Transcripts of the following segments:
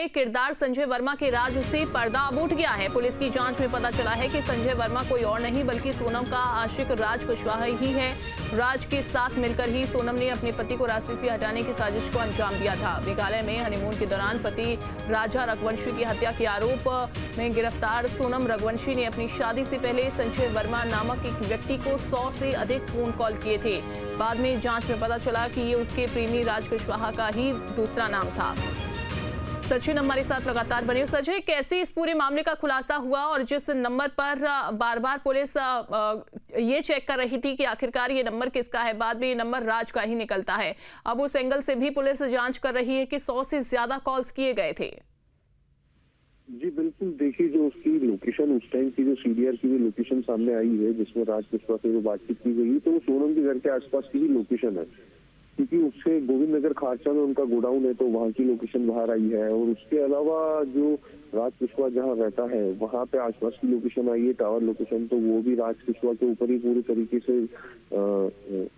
बड़े किरदार संजय वर्मा के राज से पर्दा अब उठ गया है। पुलिस की जांच में पता चला है कि संजय वर्मा कोई और नहीं बल्कि सोनम का आशिक राज कुशवाहा ही है। राज के साथ मिलकर ही सोनम ने अपने पति को रास्ते से हटाने की साजिश को अंजाम दिया था। मेघालय में हनीमून के दौरान पति राजा रघुवंशी की हत्या के आरोप में गिरफ्तार सोनम रघुवंशी ने अपनी शादी से पहले संजय वर्मा नामक एक व्यक्ति को 100 से अधिक फोन कॉल किए थे। बाद में जांच में पता चला कि ये उसके प्रेमी राज कुशवाहा का ही दूसरा नाम था। सचिन हमारे साथ लगातार बने। सचिन, कैसे इस पूरे मामले का खुलासा हुआ और जिस नंबर पर बार बार पुलिस ये चेक कर रही थी कि आखिरकार ये नंबर किसका है, बाद में ये नंबर राज का ही निकलता है। अब उस एंगल से भी पुलिस जांच कर रही है कि 100 से ज्यादा कॉल्स किए गए थे। जी बिल्कुल, देखिए जो उसकी लोकेशन उस टाइम की जो सीडीआर की भी लोकेशन सामने आई है जिसमें राज कुशवाहा से जो बातचीत की गई तो वो सोनम के घर के आसपास की ही लोकेशन है, क्योंकि उससे गोविंद नगर खारचा में उनका गोडाउन है तो वहाँ की लोकेशन बाहर आई है। और उसके अलावा जो राज कुशवाहा जहाँ रहता है वहाँ पे आसपास की लोकेशन आई है, टावर लोकेशन, तो वो भी राज कुशवाहा के ऊपर ही पूरी तरीके से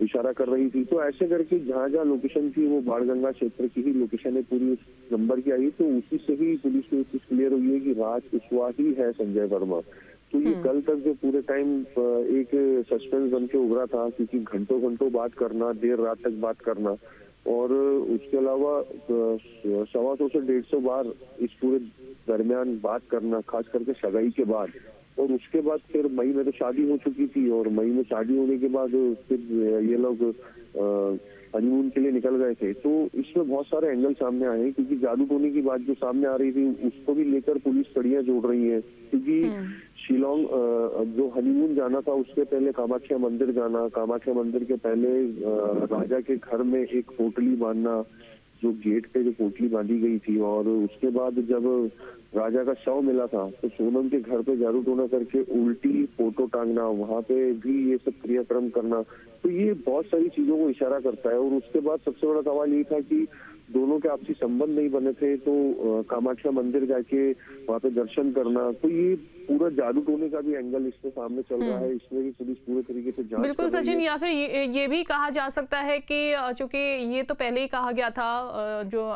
इशारा कर रही थी। तो ऐसे करके जहाँ जहाँ लोकेशन थी वो बाणगंगा क्षेत्र की ही लोकेशन है पूरी उस नंबर की आई, तो उसी से ही पुलिस को चीज क्लियर हुई है कि राज कुशवाहा ही है संजय वर्मा। तो ये कल तक जो पूरे टाइम एक सस्पेंस बन के उभरा था, क्योंकि घंटों घंटों बात करना, देर रात तक बात करना, और उसके अलावा 125 से 150 बार इस पूरे दरमियान बात करना, खास करके सगाई के बाद। और उसके बाद फिर मई में तो शादी हो चुकी थी और मई में शादी होने के बाद फिर ये लोग हनीमून के लिए निकल गए थे। तो इसमें बहुत सारे एंगल सामने आए हैं, क्योंकि जादू टोने की बात जो सामने आ रही थी उसको भी लेकर पुलिस कड़ियां जोड़ रही है। क्योंकि शिलोंग जो हनीमून जाना था उससे पहले कामाख्या मंदिर जाना, कामाख्या मंदिर के पहले राजा के घर में एक पोटली बांधना, जो गेट पे जो पोटली बांधी गई थी, और उसके बाद जब राजा का शव मिला था तो सोनम के घर पे जादू टोना करके उल्टी फोटो टांगना, वहां पे भी ये सब क्रियाक्रम करना, तो ये बहुत सारी चीजों को इशारा करता है। और उसके बाद सबसे बड़ा सवाल ये था कि दोनों के आपसी संबंध नहीं बने थे, तो कामाख्या मंदिर जाके वहाँ पे दर्शन करना, तो ये पूरा जादू टोने का भी एंगल इसमें सामने चल रहा है। इसमें भी पुलिस पूरे तरीके से जांच बिल्कुल कर रही सचिन, है। या फिर ये भी कहा जा सकता है कि चूंकि ये तो पहले ही कहा गया था जो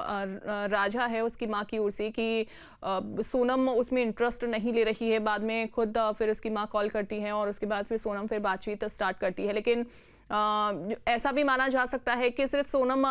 राजा है उसकी माँ की ओर से कि सोनम उसमें इंटरेस्ट नहीं ले रही है। बाद में खुद फिर उसकी माँ कॉल करती है और उसके बाद फिर सोनम फिर बातचीत स्टार्ट करती है। लेकिन ऐसा भी माना जा सकता है कि सिर्फ सोनम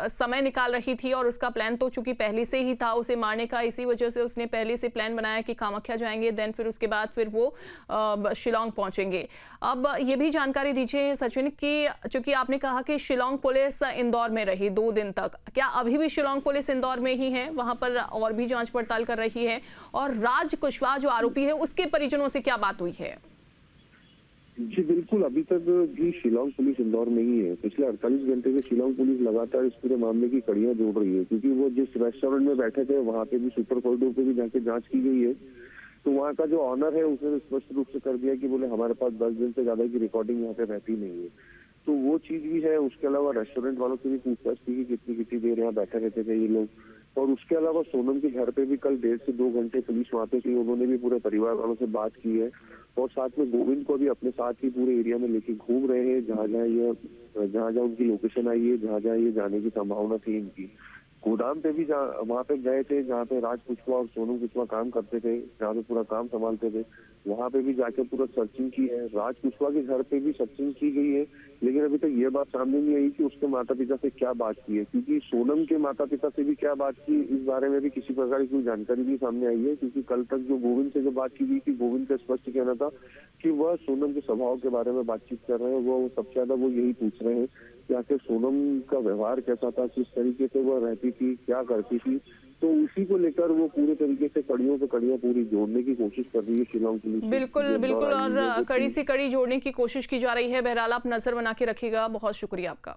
समय निकाल रही थी और उसका प्लान तो चूंकि पहले से ही था उसे मारने का, इसी वजह से उसने पहले से प्लान बनाया कि कामाख्या जाएंगे, देन फिर उसके बाद फिर वो शिलोंग पहुंचेंगे। अब ये भी जानकारी दीजिए सचिन कि चूंकि आपने कहा कि शिलोंग पुलिस इंदौर में रही 2 दिन तक, क्या अभी भी शिलोंग पुलिस इंदौर में ही है, वहां पर और भी जांच पड़ताल कर रही है? और राज कुशवाहा जो आरोपी है उसके परिजनों से क्या बात हुई है? जी बिल्कुल, अभी तक भी शिलोंग पुलिस इंदौर में ही है। पिछले 48 घंटे से शिलोंग पुलिस लगातार इस पूरे मामले की कड़ियां जोड़ रही है, क्योंकि वो जिस रेस्टोरेंट में बैठे थे वहां पे भी सुपर कॉरिडोर पे भी जाके जांच की गई है। तो वहाँ का जो ऑनर है उसने स्पष्ट रूप से कर दिया कि बोले हमारे पास 10 दिन से ज्यादा की रिकॉर्डिंग यहाँ पे रहती नहीं है, तो वो चीज भी है। उसके अलावा रेस्टोरेंट वालों से भी पूछताछ की कि कितनी कितनी देर यहाँ बैठे रहते थे ये लोग। और उसके अलावा सोनम के घर पे भी कल 1.5 से 2 घंटे पुलिस वहाँ पे थी, उन्होंने भी पूरे परिवार वालों से बात की है। और साथ में गोविंद को भी अपने साथ ही पूरे एरिया में लेके घूम रहे हैं, जहाँ जहाँ उनकी लोकेशन आई है, जहाँ जहाँ ये जाने की संभावना थी इनकी। गोदाम पे भी वहाँ पे गए थे जहाँ पे राज कुशवाहा और सोनम कुशवाहा काम करते थे, जहाँ पे पूरा काम संभालते थे, वहाँ पे भी जाके पूरा सर्चिंग की है। राज कुशवाहा के घर पे भी सर्चिंग की गई है, लेकिन अभी तक ये बात सामने नहीं आई कि उसके माता पिता से क्या बात की है, क्योंकि सोनम के माता पिता से भी क्या बात की इस बारे में भी किसी प्रकार की कोई जानकारी भी सामने आई है। क्योंकि कल तक जो गोविंद से जो बात की गई थी, गोविंद का स्पष्ट कहना था कि वह सोनम के स्वभाव के बारे में बातचीत कर रहे हैं। वो सबसे ज्यादा वो यही पूछ रहे हैं कि आखिर सोनम का व्यवहार कैसा था, किस तरीके से वह रहती थी, क्या करती थी। तो उसी को लेकर वो पूरे तरीके से कड़ियों पे कड़ियां पूरी जोड़ने की कोशिश कर रही है शिलोंग पुलिस। बिल्कुल बिल्कुल, और कड़ी से कड़ी जोड़ने की कोशिश की जा रही है। बहरहाल आप नजर बना के रखिएगा। बहुत शुक्रिया आपका।